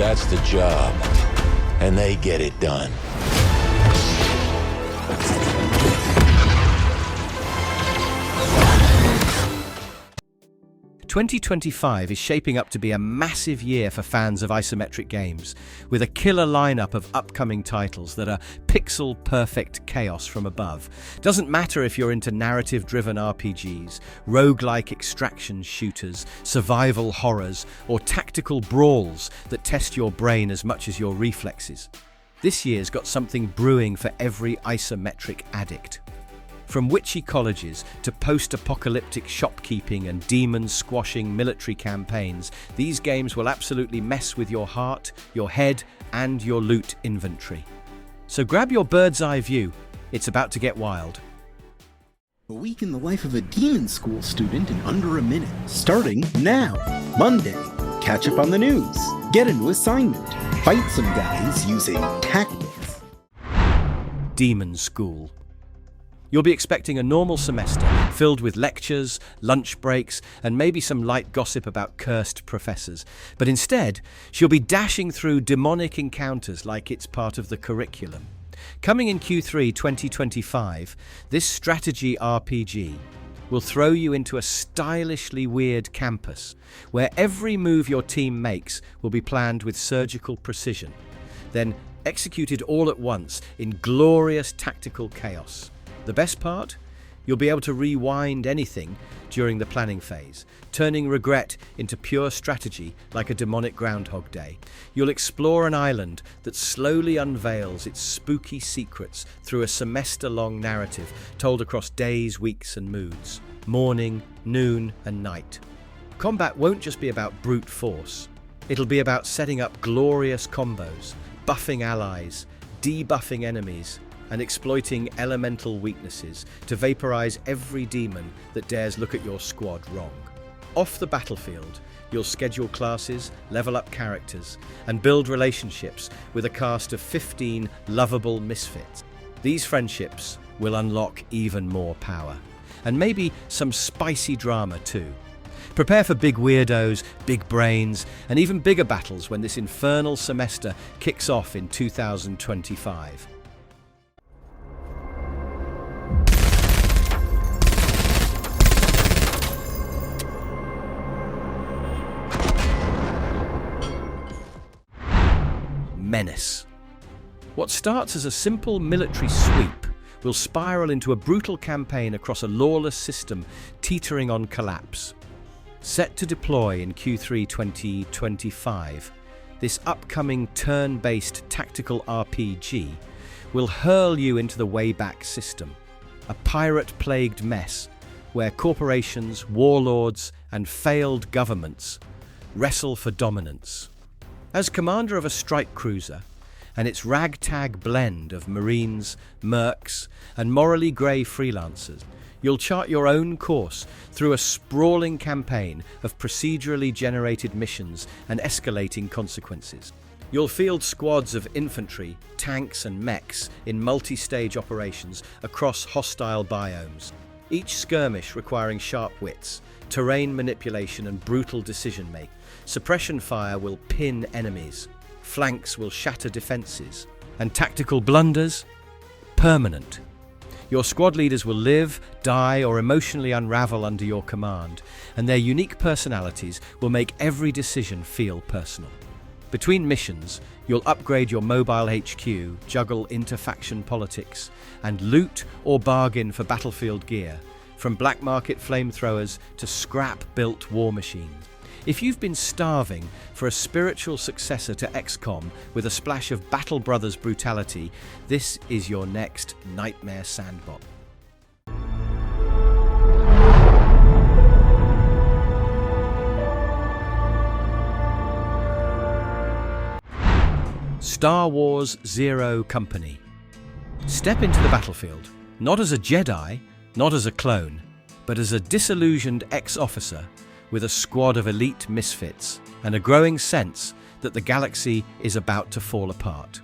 That's the job. And they get it done. 2025 is shaping up to be a massive year for fans of isometric games, with a killer lineup of upcoming titles that are pixel-perfect chaos from above. Doesn't matter if you're into narrative-driven RPGs, roguelike extraction shooters, survival horrors, or tactical brawls that test your brain as much as your reflexes. This year's got something brewing for every isometric addict. From witchy colleges to post-apocalyptic shopkeeping and demon-squashing military campaigns, these games will absolutely mess with your heart, your head, and your loot inventory. So grab your bird's eye view. It's about to get wild. A week in the life of a Demonschool student in under a minute. Starting now. Monday. Catch up on the news. Get a new assignment. Fight some guys using tactics. Demonschool. You'll be expecting a normal semester filled with lectures, lunch breaks, and maybe some light gossip about cursed professors. But instead, she'll be dashing through demonic encounters like it's part of the curriculum. Coming in Q3 2025, this strategy RPG will throw you into a stylishly weird campus where every move your team makes will be planned with surgical precision, then executed all at once in glorious tactical chaos. The best part? You'll be able to rewind anything during the planning phase, turning regret into pure strategy like a demonic Groundhog Day. You'll explore an island that slowly unveils its spooky secrets through a semester-long narrative told across days, weeks, and moods, morning, noon, and night. Combat won't just be about brute force. It'll be about setting up glorious combos, buffing allies, debuffing enemies, and exploiting elemental weaknesses to vaporize every demon that dares look at your squad wrong. Off the battlefield, you'll schedule classes, level up characters, and build relationships with a cast of 15 lovable misfits. These friendships will unlock even more power, and maybe some spicy drama too. Prepare for big weirdos, big brains, and even bigger battles when this infernal semester kicks off in 2025. MENACE. What starts as a simple military sweep will spiral into a brutal campaign across a lawless system teetering on collapse. Set to deploy in Q3 2025, this upcoming turn-based tactical RPG will hurl you into the Wayback System, a pirate-plagued mess where corporations, warlords, and failed governments wrestle for dominance. As commander of a strike cruiser and its ragtag blend of Marines, mercs, and morally grey freelancers, you'll chart your own course through a sprawling campaign of procedurally generated missions and escalating consequences. You'll field squads of infantry, tanks, and mechs in multi-stage operations across hostile biomes, each skirmish requiring sharp wits, terrain manipulation, and brutal decision-making. Suppression fire will pin enemies, flanks will shatter defenses, and tactical blunders? Permanent. Your squad leaders will live, die, or emotionally unravel under your command, and their unique personalities will make every decision feel personal. Between missions, you'll upgrade your mobile HQ, juggle inter-faction politics, and loot or bargain for battlefield gear, from black market flamethrowers to scrap-built war machines. If you've been starving for a spiritual successor to XCOM with a splash of Battle Brothers brutality, this is your next nightmare sandbox. Star Wars Zero Company. Step into the battlefield, not as a Jedi, not as a clone, but as a disillusioned ex-officer with a squad of elite misfits and a growing sense that the galaxy is about to fall apart.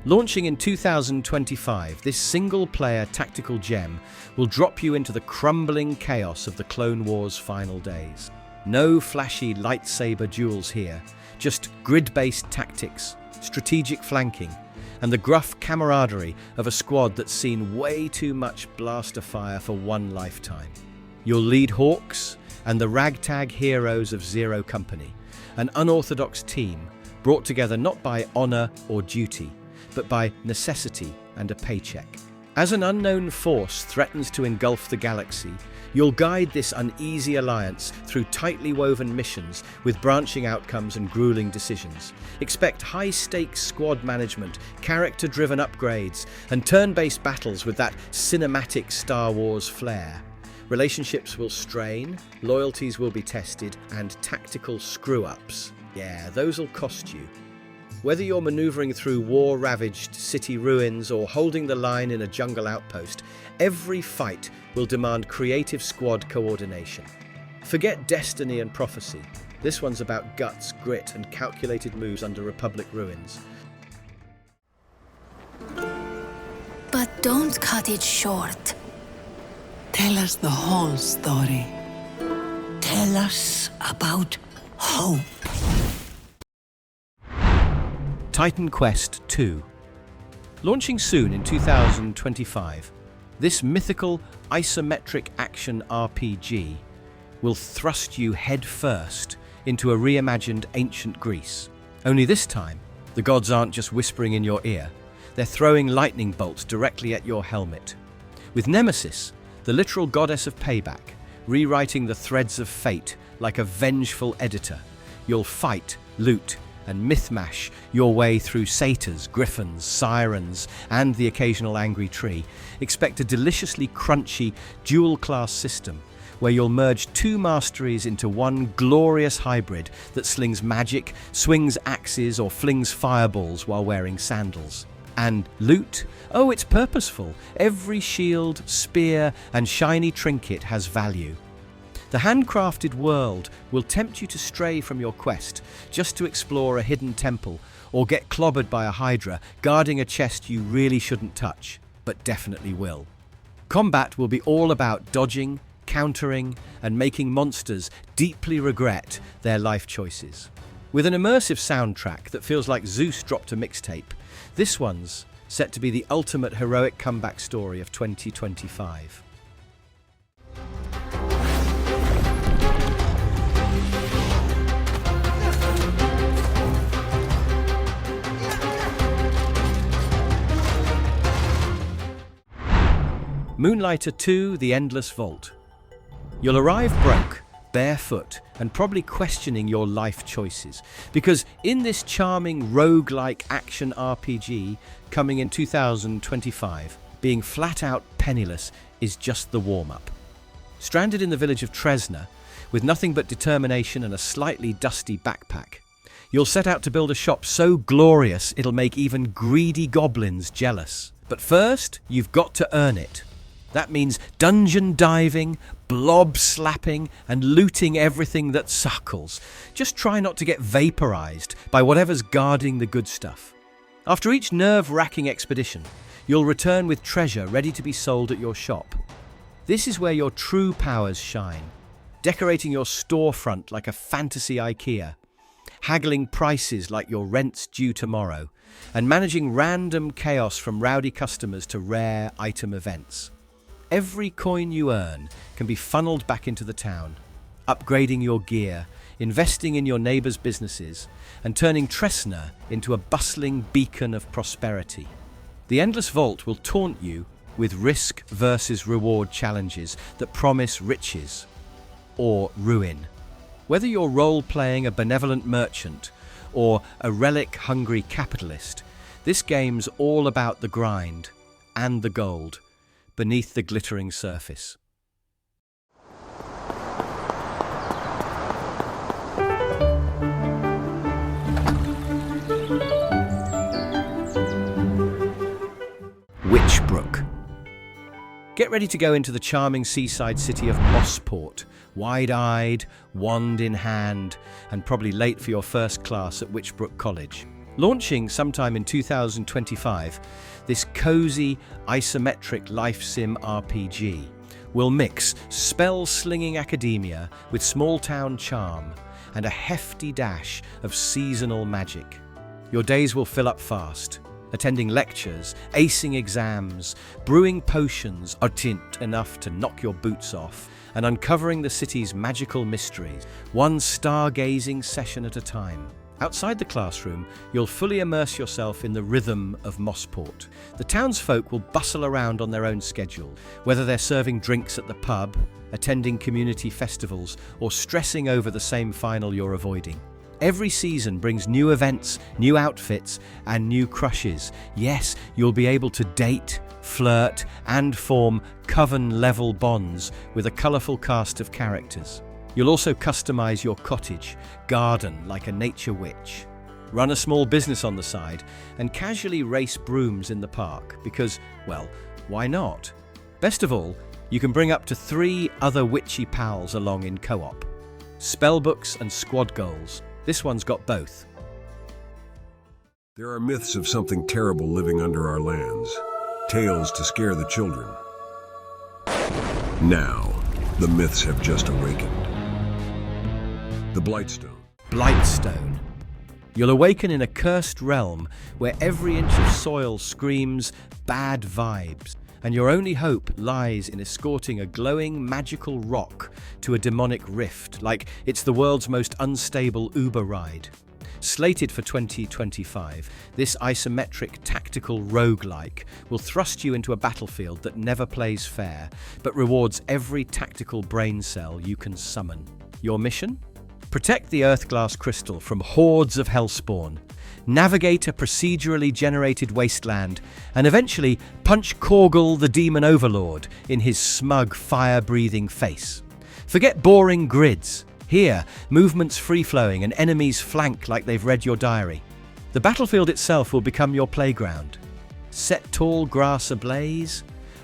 Launching in 2025, this single-player tactical gem will drop you into the crumbling chaos of the Clone Wars' final days. No flashy lightsaber duels here, just grid-based tactics, strategic flanking, and the gruff camaraderie of a squad that's seen way too much blaster fire for one lifetime. You'll lead Hawks and the ragtag heroes of Zero Company, an unorthodox team brought together not by honor or duty, but by necessity and a paycheck. As an unknown force threatens to engulf the galaxy, you'll guide this uneasy alliance through tightly woven missions with branching outcomes and grueling decisions. Expect high-stakes squad management, character-driven upgrades, and turn-based battles with that cinematic Star Wars flair. Relationships will strain, loyalties will be tested, and tactical screw-ups. Yeah, those'll cost you. Whether you're maneuvering through war-ravaged city ruins or holding the line in a jungle outpost, every fight will demand creative squad coordination. Forget destiny and prophecy. This one's about guts, grit, and calculated moves under Republic ruins. But don't cut it short. Tell us the whole story. Tell us about hope. Titan Quest II. Launching soon in 2025, this mythical isometric action RPG will thrust you headfirst into a reimagined ancient Greece. Only this time, the gods aren't just whispering in your ear, they're throwing lightning bolts directly at your helmet. With Nemesis, the literal goddess of payback, rewriting the threads of fate like a vengeful editor, you'll fight, loot, and mythmash your way through satyrs, griffins, sirens, and the occasional angry tree. Expect a deliciously crunchy dual-class system where you'll merge two masteries into one glorious hybrid that slings magic, swings axes, or flings fireballs while wearing sandals. And loot? Oh, it's purposeful. Every shield, spear, and shiny trinket has value. The handcrafted world will tempt you to stray from your quest just to explore a hidden temple or get clobbered by a hydra guarding a chest you really shouldn't touch, but definitely will. Combat will be all about dodging, countering, and making monsters deeply regret their life choices. With an immersive soundtrack that feels like Zeus dropped a mixtape, this one's set to be the ultimate heroic comeback story of 2025. Moonlighter 2: The Endless Vault. You'll arrive broke, barefoot, and probably questioning your life choices, because in this charming roguelike action RPG coming in 2025, being flat-out penniless is just the warm-up. Stranded in the village of Tresna, with nothing but determination and a slightly dusty backpack, you'll set out to build a shop so glorious it'll make even greedy goblins jealous. But first, you've got to earn it. That means dungeon diving, blob slapping, and looting everything that suckles. Just try not to get vaporized by whatever's guarding the good stuff. After each nerve-wracking expedition, you'll return with treasure ready to be sold at your shop. This is where your true powers shine, decorating your storefront like a fantasy IKEA, haggling prices like your rent's due tomorrow, and managing random chaos from rowdy customers to rare item events. Every coin you earn can be funneled back into the town, upgrading your gear, investing in your neighbours' businesses, and turning Tresna into a bustling beacon of prosperity. The Endless Vault will taunt you with risk versus reward challenges that promise riches or ruin. Whether you're role-playing a benevolent merchant or a relic-hungry capitalist, this game's all about the grind and the gold beneath the glittering surface. Witchbrook. Get ready to go into the charming seaside city of Mossport, wide-eyed, wand in hand, and probably late for your first class at Witchbrook College. Launching sometime in 2025, this cozy, isometric life sim RPG will mix spell-slinging academia with small-town charm and a hefty dash of seasonal magic. Your days will fill up fast, attending lectures, acing exams, brewing potions ardent enough to knock your boots off, and uncovering the city's magical mysteries, one stargazing session at a time. Outside the classroom, you'll fully immerse yourself in the rhythm of Mossport. The townsfolk will bustle around on their own schedule, whether they're serving drinks at the pub, attending community festivals, or stressing over the same final you're avoiding. Every season brings new events, new outfits, and new crushes. Yes, you'll be able to date, flirt, and form coven-level bonds with a colourful cast of characters. You'll also customize your cottage, garden like a nature witch, run a small business on the side, and casually race brooms in the park because, well, why not? Best of all, you can bring up to 3 other witchy pals along in co-op. Spellbooks and squad goals. This one's got both. There are myths of something terrible living under our lands. Tales to scare the children. Now, the myths have just awakened. The Blightstone. Blightstone. You'll awaken in a cursed realm where every inch of soil screams bad vibes, and your only hope lies in escorting a glowing magical rock to a demonic rift, like it's the world's most unstable Uber ride. Slated for 2025, this isometric tactical roguelike will thrust you into a battlefield that never plays fair, but rewards every tactical brain cell you can summon. Your mission? Protect the Earthglass Crystal from hordes of hellspawn, navigate a procedurally generated wasteland, and eventually punch Korgal the Demon Overlord in his smug, fire-breathing face. Forget boring grids. Here, movement's free-flowing and enemies flank like they've read your diary. The battlefield itself will become your playground. Set tall grass ablaze,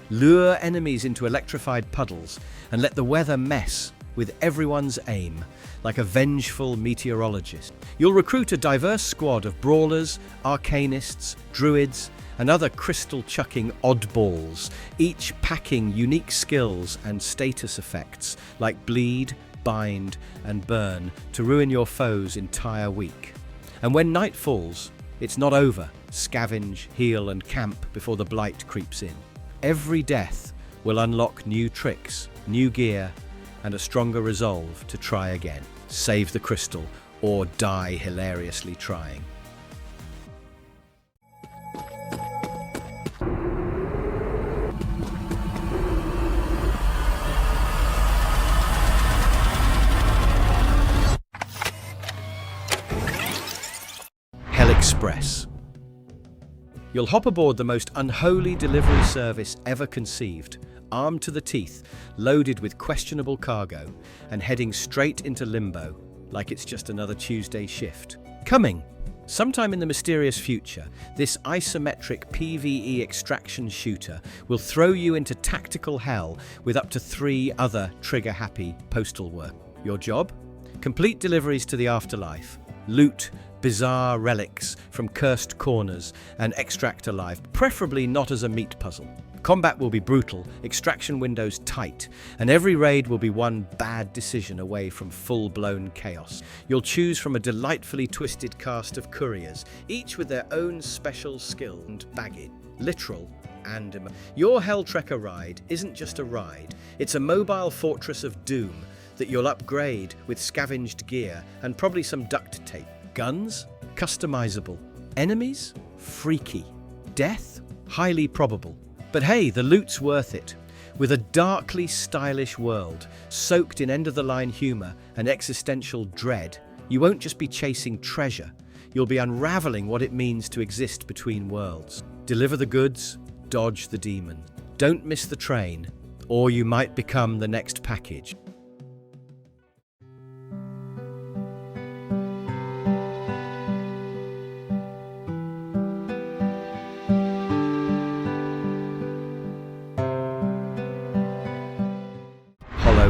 lure enemies into electrified puddles, and let the weather mess with everyone's aim, like a vengeful meteorologist. You'll recruit a diverse squad of brawlers, arcanists, druids, and other crystal-chucking oddballs, each packing unique skills and status effects like bleed, bind, and burn to ruin your foe's entire week. And when night falls, it's not over. Scavenge, heal, and camp before the blight creeps in. Every death will unlock new tricks, new gear, and a stronger resolve to try again. Save the crystal, or die hilariously trying. Hell Express. You'll hop aboard the most unholy delivery service ever conceived, armed to the teeth, loaded with questionable cargo, and heading straight into limbo, like it's just another Tuesday shift. Coming! Sometime in the mysterious future, this isometric PvE extraction shooter will throw you into tactical hell with up to 3 other trigger-happy postal work. Your job? Complete deliveries to the afterlife, loot bizarre relics from cursed corners, and extract alive, preferably not as a meat puzzle. Combat will be brutal, extraction windows tight, and every raid will be one bad decision away from full-blown chaos. You'll choose from a delightfully twisted cast of couriers, each with their own special skill and baggage, literal and Your Helltrekker ride isn't just a ride, it's a mobile fortress of doom that you'll upgrade with scavenged gear and probably some duct tape. Guns? Customizable. Enemies? Freaky. Death? Highly probable. But hey, the loot's worth it. With a darkly stylish world, soaked in end-of-the-line humour and existential dread, you won't just be chasing treasure, you'll be unravelling what it means to exist between worlds. Deliver the goods, dodge the demon. Don't miss the train, or you might become the next package.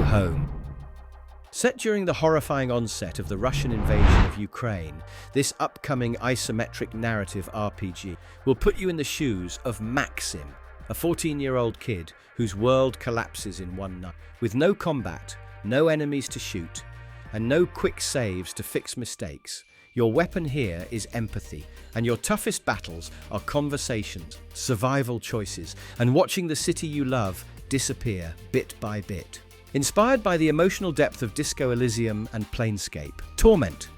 Home. Set during the horrifying onset of the Russian invasion of Ukraine, this upcoming isometric narrative RPG will put you in the shoes of Maxim, a 14-year-old kid whose world collapses in one night. With no combat, no enemies to shoot, and no quick saves to fix mistakes. Your weapon here is empathy, and your toughest battles are conversations, survival choices, and watching the city you love disappear bit by bit. Inspired by the emotional depth of Disco Elysium and Planescape, Torment.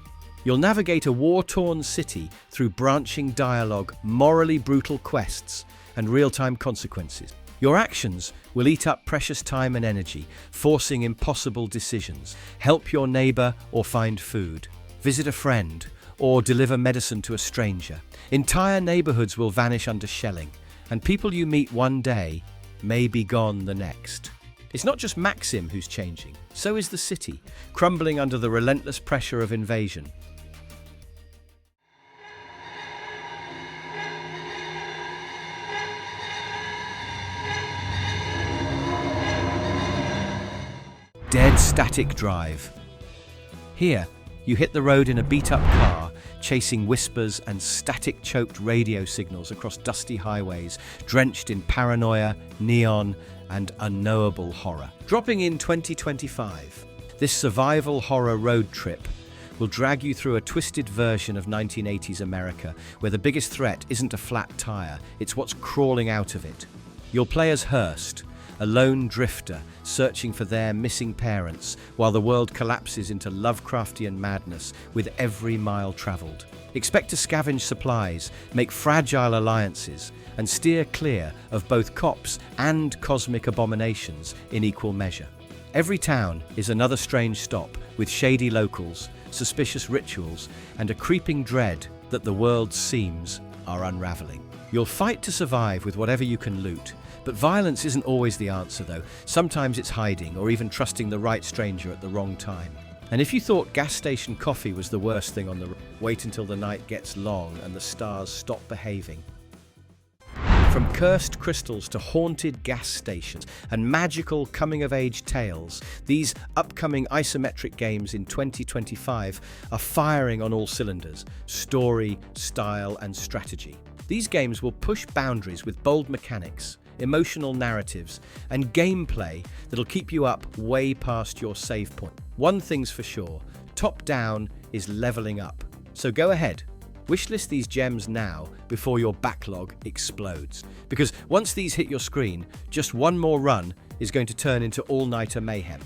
You'll navigate a war-torn city through branching dialogue, morally brutal quests, and real-time consequences. Your actions will eat up precious time and energy, forcing impossible decisions. Help your neighbor or find food. Visit a friend or deliver medicine to a stranger. Entire neighborhoods will vanish under shelling, and people you meet one day may be gone the next. It's not just Maxim who's changing, so is the city, crumbling under the relentless pressure of invasion. Dead Static Drive. Here, you hit the road in a beat-up car, chasing whispers and static-choked radio signals across dusty highways, drenched in paranoia, neon, and unknowable horror. Dropping in 2025, this survival horror road trip will drag you through a twisted version of 1980s America, where the biggest threat isn't a flat tire, it's what's crawling out of it. You'll play as Hurst, a lone drifter searching for their missing parents while the world collapses into Lovecraftian madness with every mile traveled. Expect to scavenge supplies, make fragile alliances, and steer clear of both cops and cosmic abominations in equal measure. Every town is another strange stop, with shady locals, suspicious rituals, and a creeping dread that the world's seams are unraveling. You'll fight to survive with whatever you can loot, but violence isn't always the answer though. Sometimes it's hiding or even trusting the right stranger at the wrong time. And if you thought gas station coffee was the worst thing on the road, wait until the night gets long and the stars stop behaving. From cursed crystals to haunted gas stations and magical coming-of-age tales, these upcoming isometric games in 2025 are firing on all cylinders: story, style, and strategy. These games will push boundaries with bold mechanics, emotional narratives, and gameplay that'll keep you up way past your save point. One thing's for sure, top-down is leveling up. So go ahead, wishlist these gems now before your backlog explodes. Because once these hit your screen, just one more run is going to turn into all-nighter mayhem.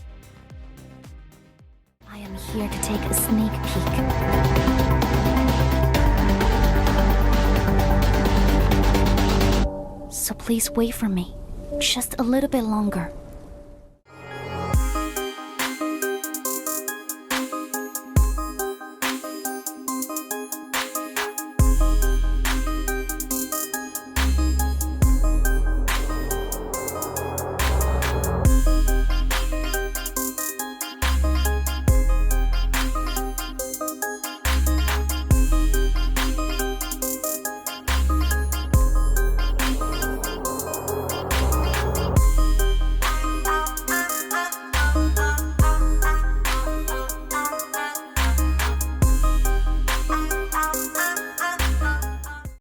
I am here to take a sneak peek. So please wait for me, just a little bit longer.